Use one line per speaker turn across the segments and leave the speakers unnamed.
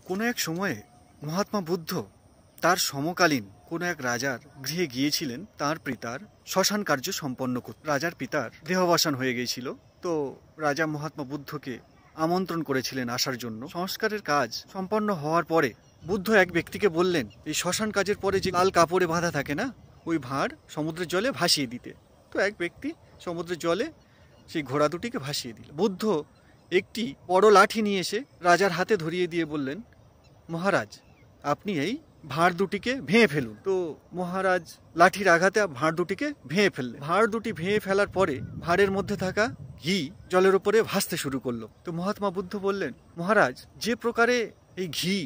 কোনো এক সময়ে মহাত্মা বুদ্ধ তার সমকালীন কোনো এক রাজার গৃহে গিয়েছিলেন তার পিতার শ্মশান কার্য সম্পন্ন করতে। রাজার পিতার দেহাবসান হয়ে গিয়েছিল, তো রাজা মহাত্মা বুদ্ধকে আমন্ত্রণ করেছিলেন আসার জন্য। সংস্কারের কাজ সম্পন্ন হওয়ার পরে বুদ্ধ এক ব্যক্তিকে বললেন, এই শ্মশান কাজের পরে যে লাল কাপড়ে বাঁধা থাকে না, ওই ভাঁড় সমুদ্রের জলে ভাসিয়ে দিতে। তো এক ব্যক্তি সমুদ্রের জলে সেই ঘোড়া দুটিকে ভাসিয়ে দিল। বুদ্ধ একটি বড় লাঠি নিয়ে এসে রাজার হাতে ধরিয়ে দিয়ে বললেন, মহারাজ, আপনি এই ভাঁড় দুটিকে ভেঙে ফেলুন। তো মহারাজ লাঠির আঘাতে ভাঁড় দুটিকে ভেঙে ফেললেন। ভাঁড় দুটি ভেঙে ফেলার পরে ভাঁড়ের মধ্যে থাকা ঘি জলের উপরে ভাসতে শুরু করলো। তো মহাত্মা বুদ্ধ বললেন, মহারাজ, যে প্রকারে এই ঘি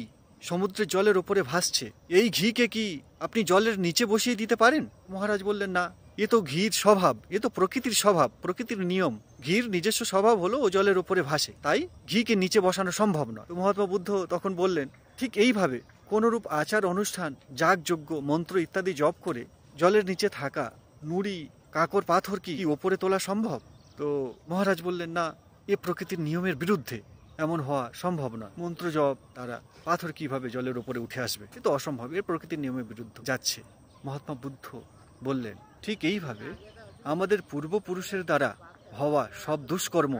সমুদ্রের জলের উপরে ভাসছে, এই ঘিকে কি আপনি জলের নিচে বসিয়ে দিতে পারেন? মহারাজ বললেন, না, এ তো ঘির স্বভাব, এ তো প্রকৃতির স্বভাব, প্রকৃতির নিয়ম। ঘির নিজস্ব স্বভাব হলো ও জলের উপরে ভাসে, তাই ঘিকে নিচে বসানো সম্ভব নয়। তো মহাত্মা বুদ্ধ তখন বললেন, ঠিক এইভাবে কোনরূপ আচার অনুষ্ঠান, যাগযজ্ঞ, মন্ত্র ইত্যাদি জপ করে জলের নিচে থাকা নুড়ি, কাকর, পাথর কি ওপরে তোলা সম্ভব? তো মহারাজ বললেন, না, এ প্রকৃতির নিয়মের বিরুদ্ধে, এমন হওয়া সম্ভব না। মন্ত্র জপ দ্বারা পাথর কিভাবে জলের উপরে উঠে আসবে? এ তো অসম্ভব, এর প্রকৃতির নিয়মের বিরুদ্ধে যাচ্ছে। মহাত্মা বুদ্ধ বললেন, ঠিক এইভাবে আমাদের পূর্বপুরুষের দ্বারা হওয়া সব দুষ্কর্ম,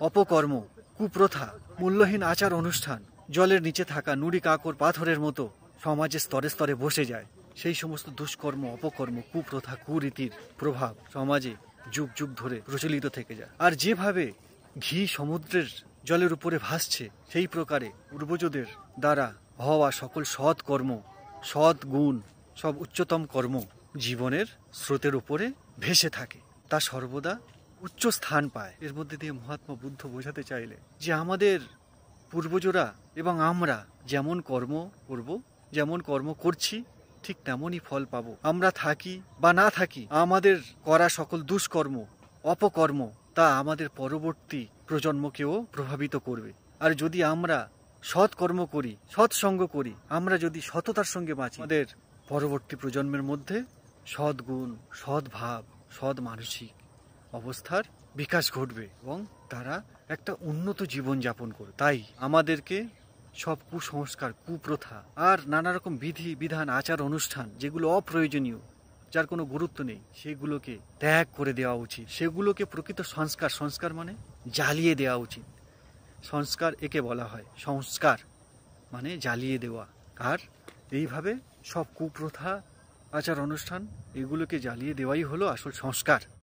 অপকর্ম, কুপ্রথা, মূল্যহীন আচার অনুষ্ঠান জলের নিচে থাকা নুড়ি, কাকর, পাথরের মতো সমাজে স্তরে স্তরে বসে যায়। সেই সমস্ত দুষ্কর্ম, অপকর্ম, কুপ্রথা, কুরীতির প্রভাব সমাজে যুগ যুগ ধরে প্রচলিত থেকে যায়। আর যেভাবে ঘি সমুদ্রের জলের উপরে ভাসছে, সেই প্রকারে পূর্বজদের দ্বারা হওয়া সকল সৎ কর্ম, সৎ গুণ, সব উচ্চতম কর্ম জীবনের স্রোতের উপরে ভেসে থাকে, তা সর্বদা উচ্চ স্থান পায়। এর মধ্যে দিয়ে মহাত্মা বুদ্ধ বোঝাতে চাইলে যে আমাদের পূর্বজরা এবং আমরা যেমন কর্ম করব, যেমন কর্ম করছি, ঠিক তেমনই ফল পাবো। আমরা থাকি বা না থাকি, আমাদের করা সকল দুষ্কর্ম, অপকর্ম তা আমাদের পরবর্তী প্রজন্মকেও প্রভাবিত করবে। আর যদি আমরা সৎ কর্ম করি, সৎসঙ্গ করি, আমরা যদি সততার সঙ্গে বাঁচি, আমাদের পরবর্তী প্রজন্মের মধ্যে সদ্গুণ, সদ্ভাব, সৎ মানসিক অবস্থার বিকাশ ঘটবে এবং তারা একটা উন্নত জীবন যাপন করবে। তাই আমাদেরকে সব কুসংস্কার, কুপ্রথা আর নানা রকম বিধি বিধান, আচার অনুষ্ঠান যেগুলো অপ্রয়োজনীয়, যার কোনো গুরুত্ব নেই, সেগুলোকে ত্যাগ করে দেওয়া উচিত। সেগুলোকে প্রকৃত সংস্কার, সংস্কার মানে জ্বালিয়ে দেওয়া উচিত। সংস্কার একে বলা হয়, সংস্কার মানে জ্বালিয়ে দেওয়া। আর এইভাবে সব কুপ্রথা, আচার অনুষ্ঠান এগুলোকে জ্বালিয়ে দেওয়াই হলো আসল সংস্কার।